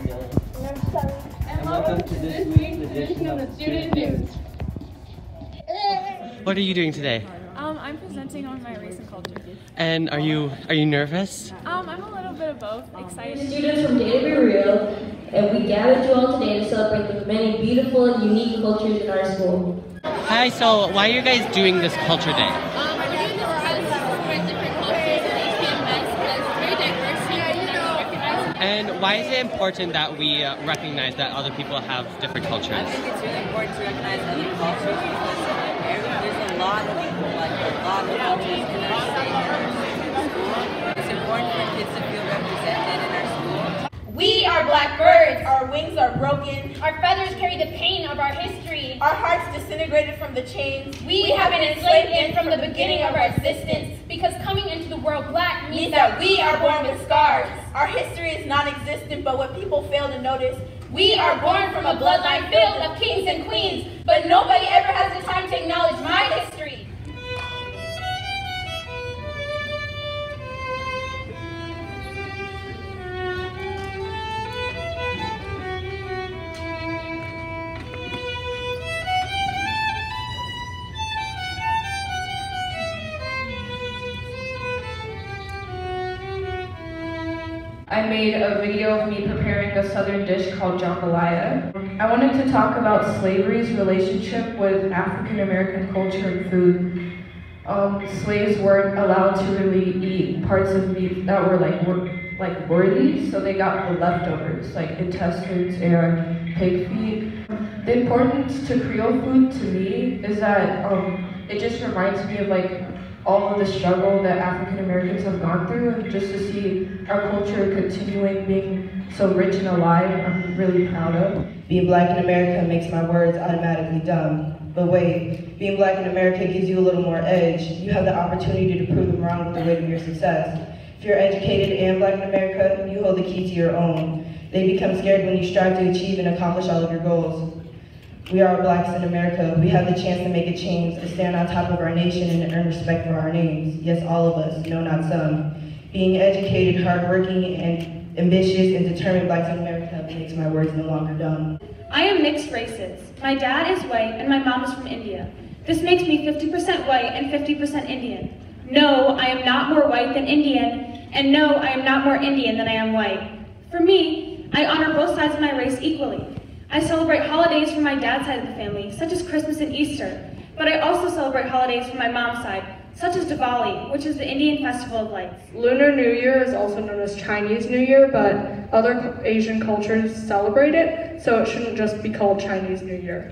And welcome to this week's edition of the Student News. What are you doing today? I'm presenting on my race and culture. And are you nervous? I'm a little bit of both. Excited. Students from Data Be Real, and we gathered you all today to celebrate the many beautiful and unique cultures in our school. Hi, so why are you guys doing this culture day? We're doing this because we celebrate different cultures in HPMS because it's very diverse and recognized. And why is it important that we recognize that other people have different cultures? I think it's really important to recognize other cultures because there's a lot of people, like a lot of cultures in our state and our school. It's important for kids to feel represented in our school. We are black birds. Our wings are broken. Our feathers carry the pain of our history. Our hearts disintegrated from the chains. We have been enslaved from the beginning of our existence because coming into the world black means that we are born with scars. Our history is non-existent, but what people fail to notice, we are born from a bloodline filled of kings and queens, but nobody ever has the time to acknowledge my history. I made a video of me preparing a southern dish called jambalaya. I wanted to talk about slavery's relationship with African American culture and food. Slaves weren't allowed to really eat parts of meat that were like worthy, so they got the leftovers, like intestines and pig feet. The importance to Creole food to me is that it just reminds me of all of the struggle that African Americans have gone through, and just to see our culture continuing being so rich and alive, I'm really proud of. Being black in America makes my words automatically dumb. But wait, being black in America gives you a little more edge. You have the opportunity to prove them wrong with the weight of your success. If you're educated and black in America, you hold the key to your own. They become scared when you strive to achieve and accomplish all of your goals. We are blacks in America. We have the chance to make a change, to stand on top of our nation and earn respect for our names. Yes, all of us, no, not some. Being educated, hardworking, and ambitious and determined blacks in America makes my words no longer dumb. I am mixed races. My dad is white and my mom is from India. This makes me 50% white and 50% Indian. No, I am not more white than Indian, and no, I am not more Indian than I am white. For me, I honor both sides of my race equally. I celebrate holidays from my dad's side of the family, such as Christmas and Easter, but I also celebrate holidays from my mom's side, such as Diwali, which is the Indian Festival of Lights. Lunar New Year is also known as Chinese New Year, but other Asian cultures celebrate it, so it shouldn't just be called Chinese New Year.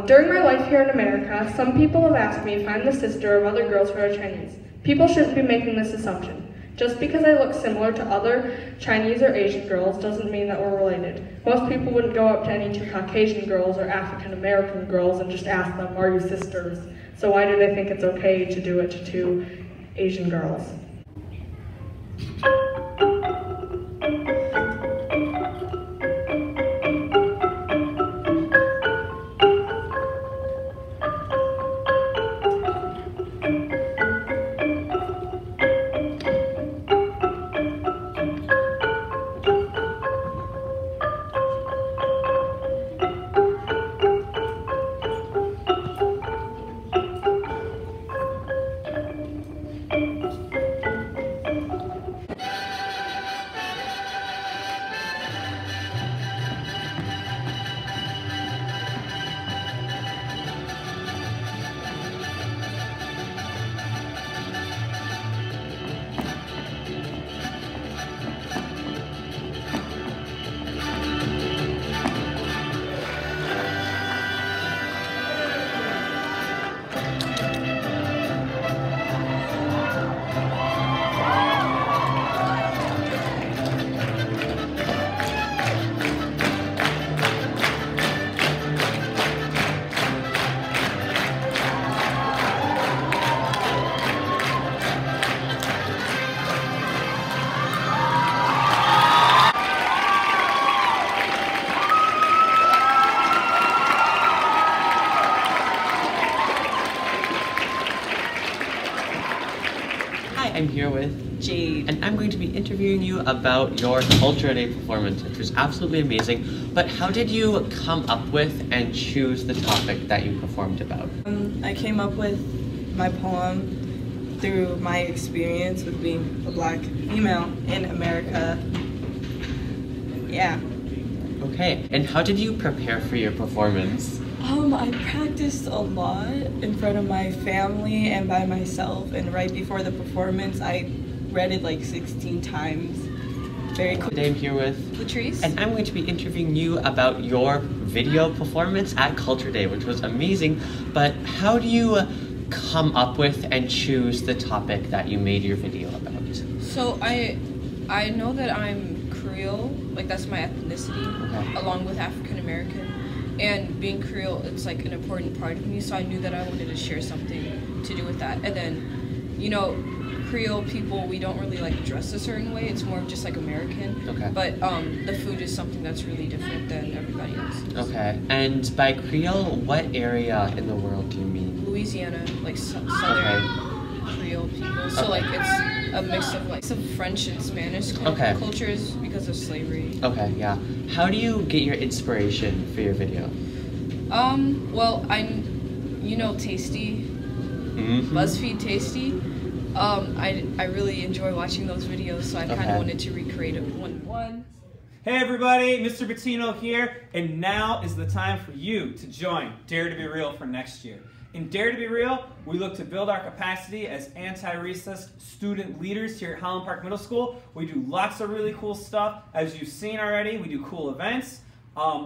During my life here in America, some people have asked me if I'm the sister of other girls who are Chinese. People shouldn't be making this assumption. Just because I look similar to other Chinese or Asian girls doesn't mean that we're related. Most people wouldn't go up to any two Caucasian girls or African American girls and just ask them, are you sisters? So why do they think it's okay to do it to two Asian girls? you about your Culture Day performance, which was absolutely amazing. But how did you come up with and choose the topic that you performed about? I came up with my poem through my experience with being a black female in America. Yeah. Okay, and how did you prepare for your performance? I practiced a lot in front of my family and by myself, and right before the performance I read it like 16 times. Very cool. Today I'm here with Latrice, and I'm going to be interviewing you about your video performance at Culture Day, which was amazing. But how do you come up with and choose the topic that you made your video about? So I know that I'm Creole, like that's my ethnicity, along with African American. And being Creole, it's like an important part of me, so I knew that I wanted to share something to do with that. And then, you know, Creole people, we don't really like dress a certain way, it's more of just like American. Okay. But the food is something that's really different than everybody else's. Okay, and by Creole, what area in the world do you mean? Louisiana, like southern Creole people. So like it's a mix of like some French and Spanish cultures because of slavery. Okay, yeah. How do you get your inspiration for your video? Well, you know Tasty, BuzzFeed Tasty. I really enjoy watching those videos, so I kind of wanted to recreate it one. Hey everybody, Mr. Bettino here, and now is the time for you to join Dare to Be Real for next year. In Dare to Be Real, we look to build our capacity as anti-racist student leaders here at Highland Park Middle School. We do lots of really cool stuff. As you've seen already, we do cool events.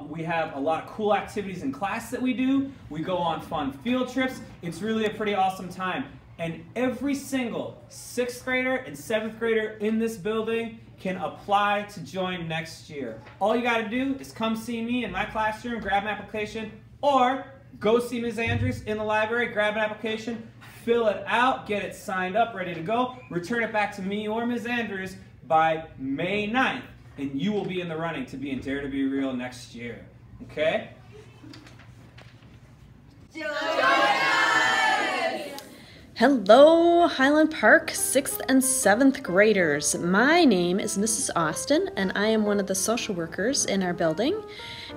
We have a lot of cool activities in class that we do. We go on fun field trips. It's really a pretty awesome time. And every single 6th grader and 7th grader in this building can apply to join next year. All you gotta do is come see me in my classroom, grab an application, or go see Ms. Andrews in the library, grab an application, fill it out, get it signed up, ready to go, return it back to me or Ms. Andrews by May 9th, and you will be in the running to be in Dare to Be Real next year. Okay? Hello, Highland Park 6th and 7th graders. My name is Mrs. Austin, and I am one of the social workers in our building,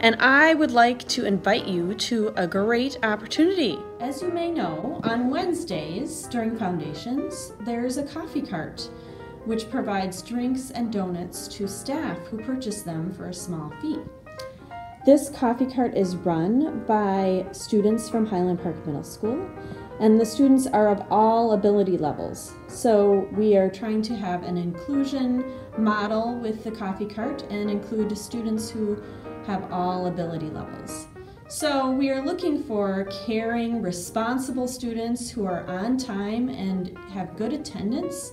and I would like to invite you to a great opportunity. As you may know, on Wednesdays during Foundations, there's a coffee cart, which provides drinks and donuts to staff who purchase them for a small fee. This coffee cart is run by students from Highland Park Middle School, and the students are of all ability levels. So we are trying to have an inclusion model with the coffee cart and include students who have all ability levels. So we are looking for caring, responsible students who are on time and have good attendance.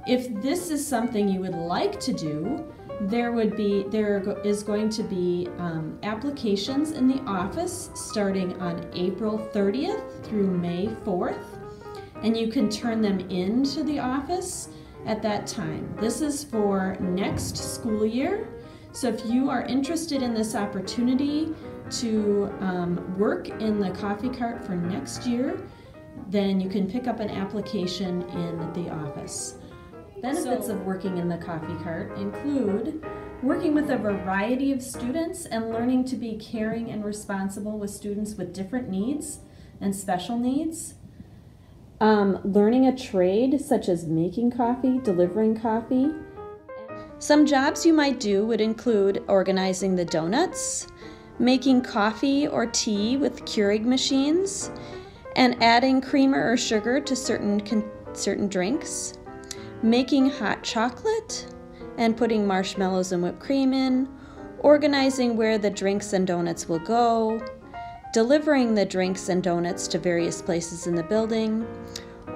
If this is something you would like to do, there is going to be applications in the office starting on April 30th through May 4th, and you can turn them into the office at that time. This is for next school year, so if you are interested in this opportunity to work in the coffee cart for next year, then you can pick up an application in the office. Benefits of working in the coffee cart include working with a variety of students and learning to be caring and responsible with students with different needs and special needs. Learning a trade such as making coffee, delivering coffee. Some jobs you might do would include organizing the donuts, making coffee or tea with Keurig machines, and adding creamer or sugar to certain drinks, making hot chocolate and putting marshmallows and whipped cream in, organizing where the drinks and donuts will go, delivering the drinks and donuts to various places in the building,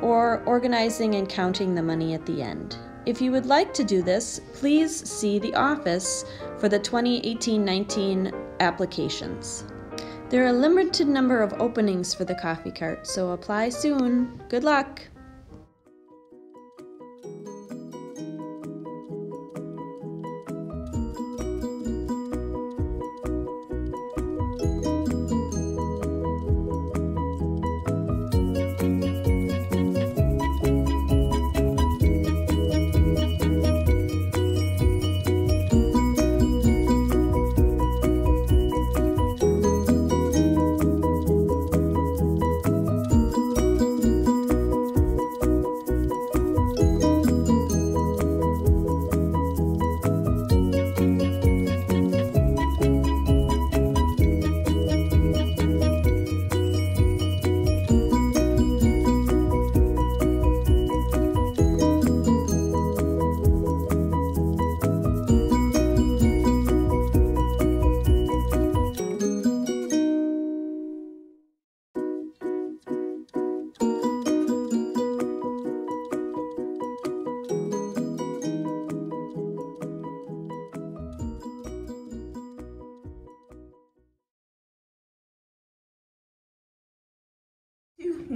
or organizing and counting the money at the end. If you would like to do this, please see the office for the 2018-19 applications. There are a limited number of openings for the coffee cart, so apply soon. Good luck!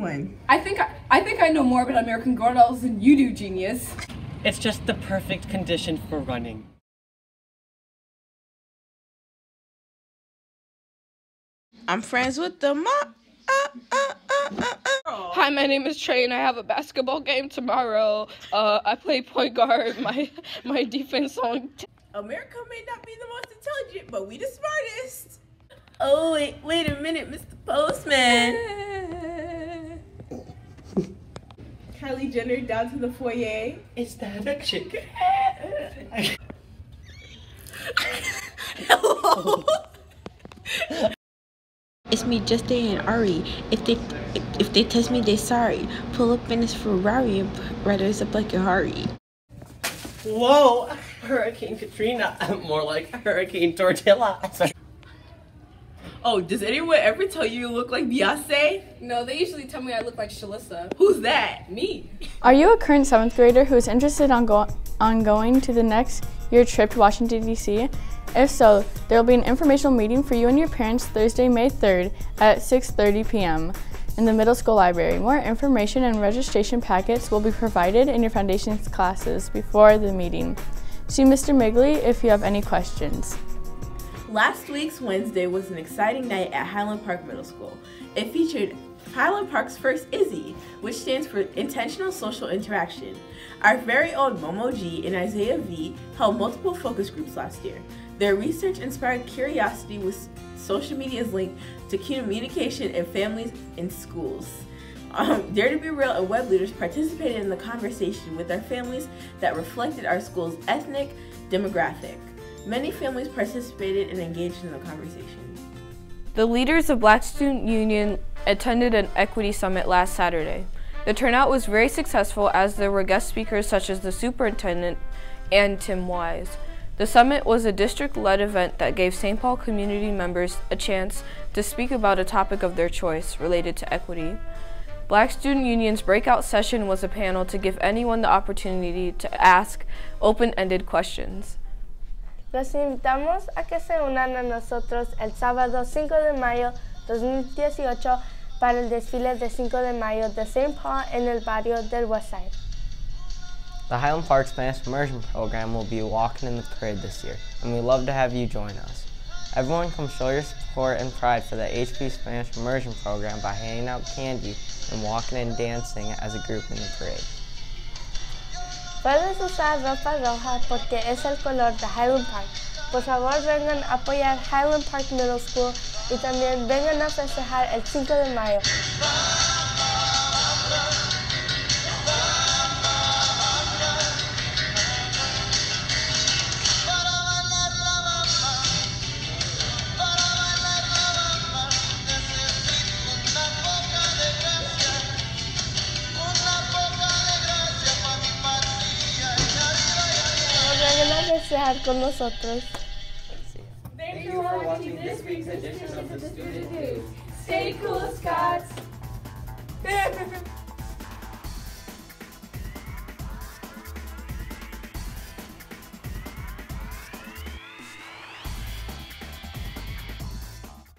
one. I think I know more about American Girls than you do, genius. It's just the perfect condition for running. I'm friends with the mom. Hi, my name is Trey, and I have a basketball game tomorrow. I play point guard. My defense on. America may not be the most intelligent, but we the smartest. Oh, wait a minute, Mr. Postman. Kylie Jenner down to the foyer. Is that a chicken? Hello. It's me, Justin and Ari. If they test me, they sorry. Pull up in this Ferrari and ride us up like a Harry. Whoa, Hurricane Katrina. More like Hurricane Tortilla. Oh, does anyone ever tell you look like Beyonce? No, they usually tell me I look like Shalissa. Who's that? Me. Are you a current 7th grader who is interested on going to the next year trip to Washington, D.C.? If so, there will be an informational meeting for you and your parents Thursday, May 3rd at 6:30 p.m. in the middle school library. More information and registration packets will be provided in your foundations classes before the meeting. See Mr. Migley if you have any questions. Last week's Wednesday was an exciting night at Highland Park Middle School. It featured Highland Park's first ISSY, which stands for Intentional Social Interaction. Our very own Momo G and Isaiah V held multiple focus groups last year. Their research inspired curiosity with social media's link to communication in families and schools. Dare to Be Real and web leaders participated in the conversation with their families that reflected our school's ethnic demographic. Many families participated and engaged in the conversation. The leaders of Black Student Union attended an equity summit last Saturday. The turnout was very successful as there were guest speakers such as the superintendent and Tim Wise. The summit was a district-led event that gave St. Paul community members a chance to speak about a topic of their choice related to equity. Black Student Union's breakout session was a panel to give anyone the opportunity to ask open-ended questions. Los invitamos a que se unan a nosotros el sábado 5 de mayo 2018 para el desfile de 5 de mayo de St. Paul en el barrio del Westside. The Highland Park Spanish Immersion Program will be walking in the parade this year, and we'd love to have you join us. Everyone come show your support and pride for the HP Spanish Immersion Program by handing out candy and walking and dancing as a group in the parade. Puedes usar ropa roja porque es el color de Highland Park. Por favor, vengan a apoyar Highland Park Middle School y también vengan a festejar el 5 de mayo. Con nosotros. Thank you for watching this week's edition of the Student News. Stay cool, Scots!